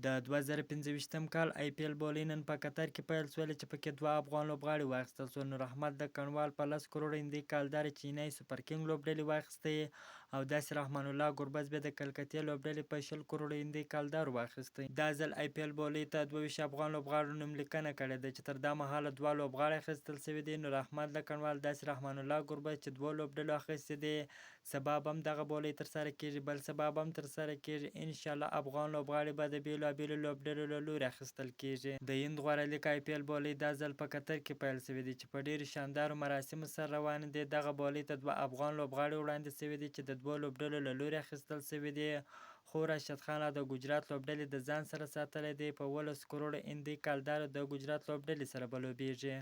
د 2025م کال آی پی ایل بولۍ نن په قطر کې پیل شولې چې پکې دوه افغان لوبغاړي واخیستل شول. نور احمد د کنډوال په 10 کروړه هندۍ کالدارې چینی سوپر کنګ لوبډلې واخیستې او داسې رحمان الله ګربز بیا د کلکتې لوبډلې په 20 کروړه هندۍ کالدارو واخیستی. دا ځل آی پی ایل بولۍ ته 22 افغان لوبغاړو نوملیکنه کړې ده چې تر دا مهاله دوه لوبغاړي اخیستل شوي دي. نور احمد د کنډوال، داسې رحمان الله ګربز چې دوه لوبډلو اخیستې دي. سبا به هم دغه بولۍ ترسره کیږي، بل سبا به هم ترسره کیږي. انشاءالله افغان لوبغاړي به د بیلابیلو لوبډلو له لوري اخیستل کیږي. د هند غوره لیګ آی پی ایل بولۍ دا ځل په قطر کې پیل شوې دي چې په ډیرو شاندارو مراسمو سره روانې دي. دغه بولۍ ته دوه افغان لوبغاړي وړاندې شوي دي چې د دوو لوبډلو له لوري اخیستل شوي دي. خو راشد خان د ګجرات لوبډلې د ځان سره ساتلی دی. په 11 کروړه هندۍ کالدارو د ګجرات لوبډلې سره به لوبیږي.